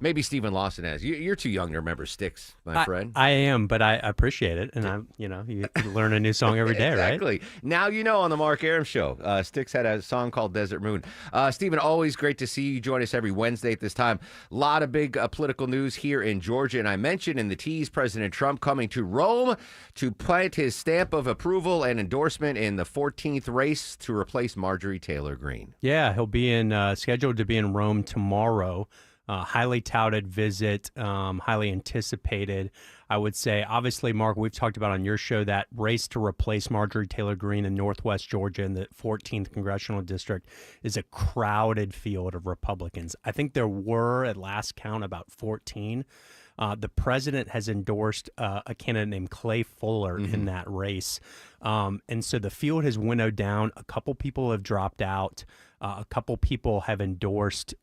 Maybe Stephen Lawson has. You're too young to remember Styx, my friend. I am, but I appreciate it, and you learn a new song every day, right? Exactly. Now you know on the Mark Aram Show. Styx had a song called Desert Moon. Stephen, always great to see you. Join us every Wednesday at this time. A lot of big political news here in Georgia, and I mentioned in the tease President Trump coming to Rome to plant his stamp of approval and endorsement in the 14th race to replace Marjorie Taylor Greene. Yeah, he'll be scheduled to be in Rome tomorrow. Highly touted visit, highly anticipated. I would say, obviously, Mark, we've talked about on your show that race to replace Marjorie Taylor Greene in Northwest Georgia in the 14th Congressional District is a crowded field of Republicans. I think there were, at last count, about 14. The president has endorsed a candidate named Clay Fuller in that race. And so the field has winnowed down. A couple people have dropped out. A couple people have endorsed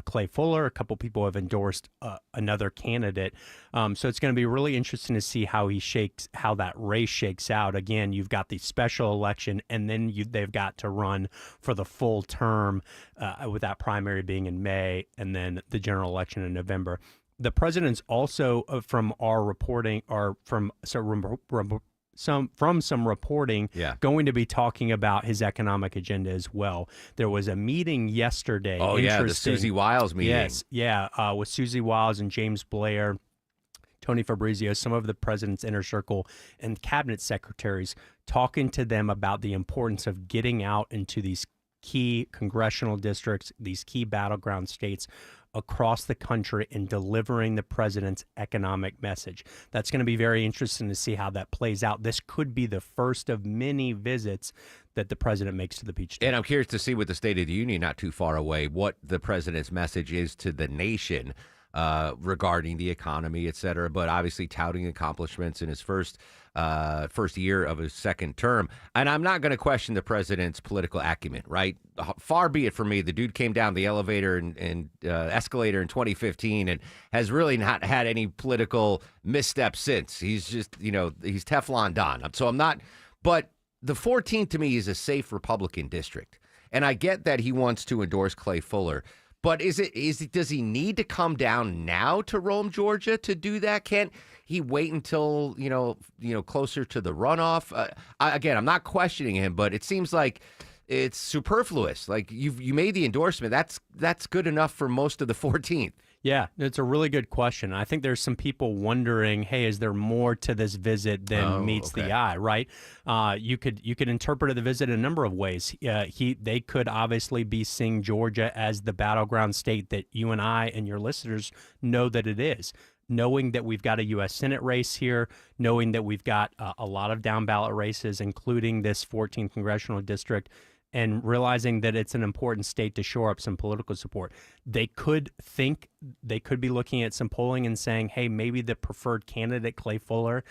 Clay Fuller. A couple people have endorsed another candidate. So it's going to be really interesting to see how that race shakes out. Again, you've got the special election, and then they've got to run for the full term with that primary being in May, and then the general election in November. The president's also, from our reporting, or from some reporting, going to be talking about his economic agenda as well. There was a meeting yesterday. Oh, yeah, the Susie Wiles meeting. Yes, yeah, with Susie Wiles and James Blair, Tony Fabrizio, some of the president's inner circle and cabinet secretaries, talking to them about the importance of getting out into these key congressional districts, these key battleground states across the country, and delivering the president's economic message. That's going to be very interesting to see how that plays out. This could be the first of many visits that the president makes to the Peach State. And I'm curious to see with the State of the Union not too far away what the president's message is to the nation regarding the economy, et cetera, but obviously touting accomplishments in his first year of his second term. And I'm not going to question the president's political acumen, right? Far be it from me. The dude came down the elevator and escalator in 2015 and has really not had any political missteps since. He's just, he's Teflon Don. So I'm not, but the 14th to me is a safe Republican district. And I get that he wants to endorse Clay Fuller. But does he need to come down now to Rome, Georgia, to do that? Can't he wait until closer to the runoff? Again, I'm not questioning him, but it seems like it's superfluous. Like you made the endorsement. That's good enough for most of the 14th. Yeah, it's a really good question. I think there's some people wondering, hey, is there more to this visit than meets the eye, right? You could interpret the visit in a number of ways. They could obviously be seeing Georgia as the battleground state that you and I and your listeners know that it is. Knowing that we've got a U.S. Senate race here, knowing that we've got a lot of down ballot races, including this 14th congressional district, and realizing that it's an important state to shore up some political support. They could be looking at some polling and saying, hey, maybe the preferred candidate, Clay Fuller,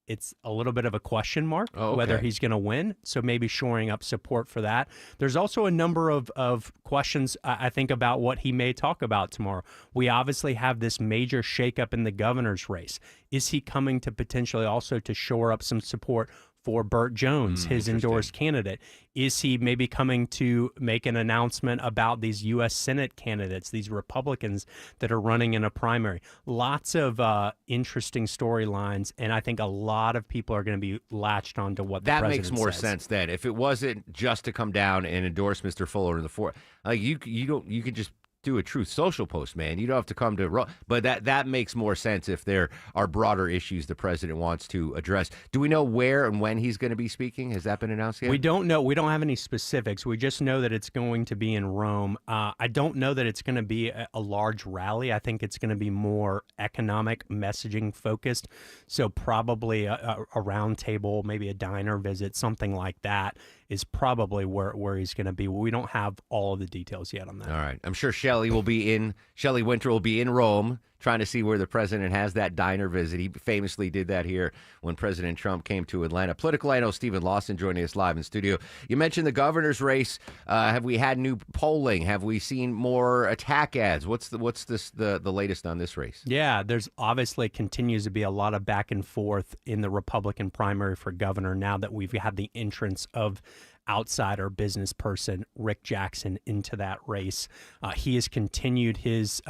it's a little bit of a question mark whether he's going to win. So maybe shoring up support for that. There's also a number of questions, I think, about what he may talk about tomorrow. We obviously have this major shakeup in the governor's race. Is he coming to potentially also to shore up some support for Burt Jones, his endorsed candidate? Is he maybe coming to make an announcement about these U.S. Senate candidates, these Republicans that are running in a primary? Lots of interesting storylines, and I think a lot of people are going to be latched onto what the president says. That makes more says. sense then. If it wasn't just to come down and endorse Mr. Fuller in the fourth, like you could just do a Truth Social post, man. You don't have to come to, but that makes more sense if there are broader issues the president wants to address. Do we know where and when he's going to be speaking? Has that been announced yet? We don't know. We don't have any specifics. We just know that it's going to be in Rome. I don't know that it's going to be a large rally. I think it's going to be more economic messaging focused. So probably a round table, maybe a diner visit, something like that is probably where he's going to be. We don't have all of the details yet on that. All right. I'm sure Shelley Winter will be in Rome trying to see where the president has that diner visit. He famously did that here when President Trump came to Atlanta. Political analyst Stephen Lawson joining us live in studio. You mentioned the governor's race. Have we had new polling? Have we seen more attack ads? What's the latest on this race? Yeah, there's obviously continues to be a lot of back and forth in the Republican primary for governor now that we've had the entrance of outsider business person Rick Jackson into that race. He has continued his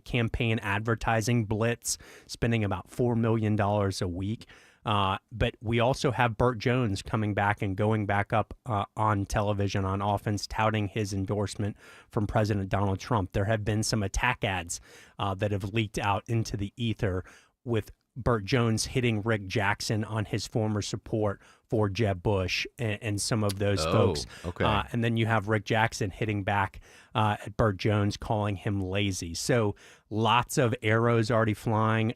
campaign advertising blitz, spending about $4 million a week. But we also have Burt Jones coming back and going back up on television on offense, touting his endorsement from President Donald Trump. There have been some attack ads that have leaked out into the ether with Burt Jones hitting Rick Jackson on his former support for Jeb Bush and some of those folks. Okay. And then you have Rick Jackson hitting back at Burt Jones, calling him lazy. So lots of arrows already flying.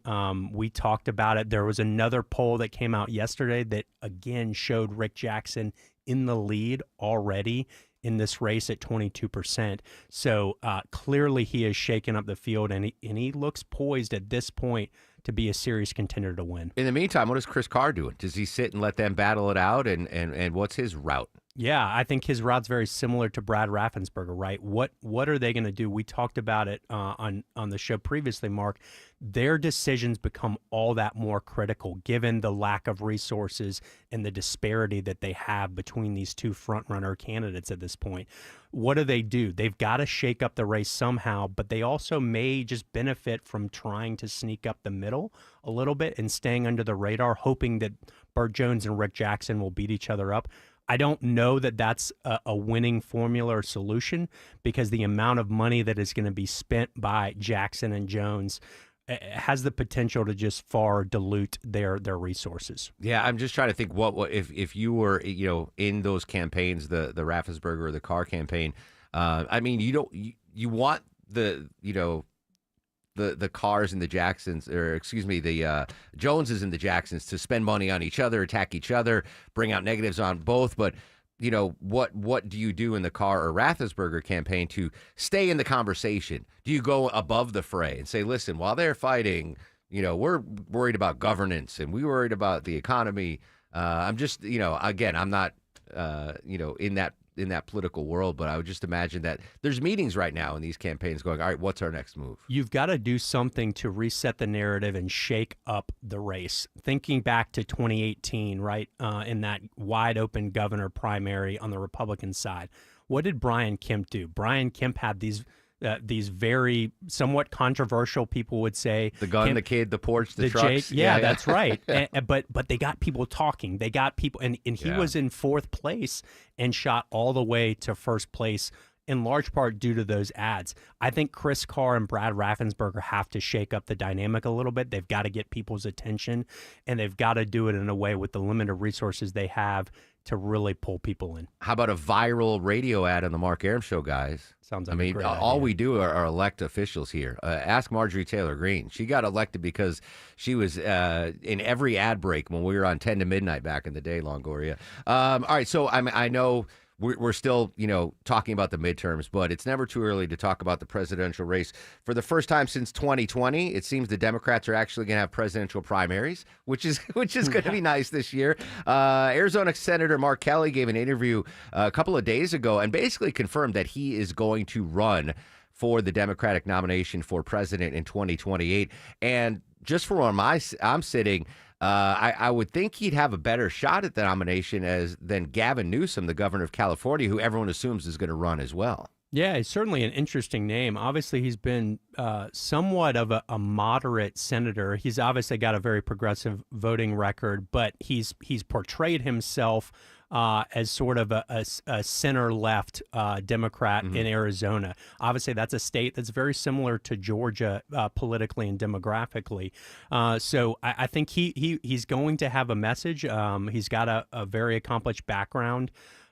We talked about it. There was another poll that came out yesterday that, again, showed Rick Jackson in the lead already in this race at 22%. So clearly he has shaken up the field, and he looks poised at this point to be a serious contender to win. In the meantime, what is Chris Carr doing? Does he sit and let them battle it out, and what's his route? Yeah, I think his route's very similar to Brad Raffensperger, right? What are they going to do? We talked about it on the show previously, Mark. Their decisions become all that more critical given the lack of resources and the disparity that they have between these two front-runner candidates at this point. What do? They've got to shake up the race somehow, but they also may just benefit from trying to sneak up the middle a little bit and staying under the radar, hoping that Burt Jones and Rick Jackson will beat each other up. I don't know that that's a winning formula or solution, because the amount of money that is going to be spent by Jackson and Jones has the potential to just far dilute their resources. Yeah, I'm just trying to think what if you were in those campaigns, the Raffensperger or the Carr campaign. I mean, you want the Carrs and the Jacksons, or excuse me, the Joneses and the Jacksons to spend money on each other, attack each other, bring out negatives on both. But what do you do in the Carr or Raffensperger campaign to stay in the conversation? Do you go above the fray and say, listen, while they're fighting, we're worried about governance and we're worried about the economy. I'm just, again, I'm not, in that political world, but I would just imagine that there's meetings right now in these campaigns going, all right, what's our next move? You've got to do something to reset the narrative and shake up the race. Thinking back to 2018, right, in that wide open governor primary on the Republican side, what did Brian Kemp do? Brian Kemp had these very somewhat controversial, people would say, the gun, the kid, the porch, the trucks. Yeah, that's right. But they got people talking. They got people, and he was in fourth place and shot all the way to first place, in large part due to those ads. I think Chris Carr and Brad Raffensperger have to shake up the dynamic a little bit. They've got to get people's attention, and they've got to do it in a way with the limited resources they have to really pull people in. How about a viral radio ad on the Mark Arum Show, guys? Sounds like a great all idea. We do are elect officials here. Ask Marjorie Taylor Greene. She got elected because she was in every ad break when we were on 10 to midnight back in the day, Longoria. All right, so I know we're still, talking about the midterms, but it's never too early to talk about the presidential race. For the first time since 2020, it seems the Democrats are actually going to have presidential primaries, which is going to be nice this year. Arizona Senator Mark Kelly gave an interview a couple of days ago and basically confirmed that he is going to run for the Democratic nomination for president in 2028. And just from where I'm sitting, I would think he'd have a better shot at the nomination than Gavin Newsom, the governor of California, who everyone assumes is going to run as well. Yeah, he's certainly an interesting name. Obviously, he's been somewhat of a moderate senator. He's obviously got a very progressive voting record, but he's portrayed himself as sort of a center-left Democrat in Arizona. Obviously, that's a state that's very similar to Georgia politically and demographically. So I think he's going to have a message. He's got a very accomplished background.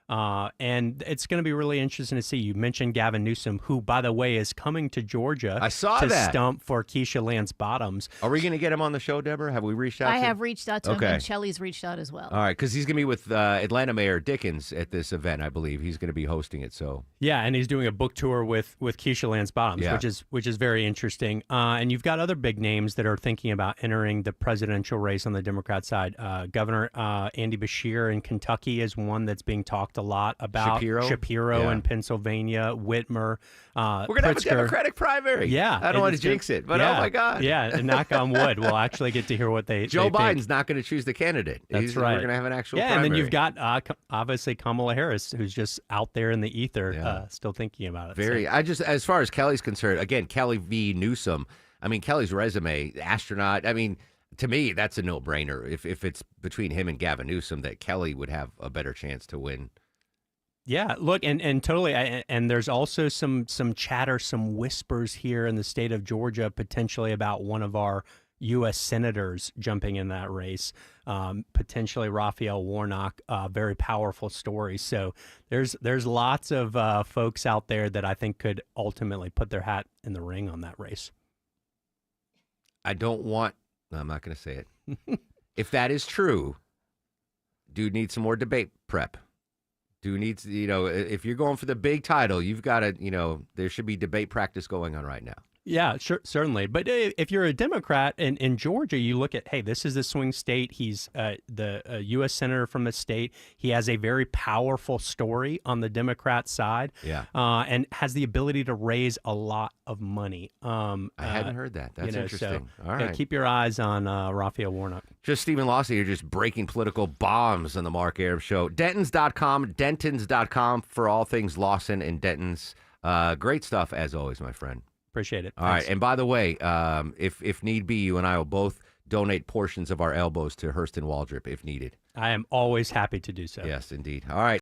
And it's going to be really interesting to see. You mentioned Gavin Newsom, who, by the way, is coming to Georgia I saw to that. stump for Keisha Lance Bottoms. Are we going to get him on the show, Deborah? Have we reached out to him? I have reached out to him, and Shelley's reached out as well. All right, because he's going to be with Atlanta Mayor Dickens at this event, I believe. He's going to be hosting it. So yeah, and he's doing a book tour with Keisha Lance Bottoms, which is very interesting. And you've got other big names that are thinking about entering the presidential race on the Democrat side. Governor Andy Beshear in Kentucky is one that's being talked a lot about. Shapiro in Pennsylvania, Whitmer. We're going to have a Democratic primary. Yeah. I don't want to jinx it, but oh my God. Yeah, and knock on wood. We'll actually get to hear what Joe Biden's think. not going to choose the candidate. That's right. We're going to have an actual primary. And then you've got, obviously, Kamala Harris, who's just out there in the ether, still thinking about it. As far as Kelly's concerned, again, Kelly v. Newsom, I mean, Kelly's resume, astronaut, I mean, to me, that's a no-brainer. If it's between him and Gavin Newsom, that Kelly would have a better chance to win. Yeah, look, and totally, and there's also some chatter, some whispers here in the state of Georgia, potentially about one of our U.S. senators jumping in that race, potentially Raphael Warnock. Very powerful story. So there's lots of folks out there that I think could ultimately put their hat in the ring on that race. I'm not going to say it. If that is true, dude needs some more debate prep. Dude needs, if you're going for the big title, you've got to, there should be debate practice going on right now. Yeah, sure, certainly. But if you're a Democrat in Georgia, you look at, hey, this is the swing state. He's the U.S. senator from the state. He has a very powerful story on the Democrat side, and has the ability to raise a lot of money. I hadn't heard that. That's interesting. So, all right. Keep your eyes on Raphael Warnock. Just Stephen Lawson here, just breaking political bombs on the Mark Arum Show. Dentons.com for all things Lawson and Dentons. Great stuff, as always, my friend. Appreciate it. All right. And by the way, if need be, you and I will both donate portions of our elbows to Hurston Waldrop if needed. I am always happy to do so. Yes, indeed. All right.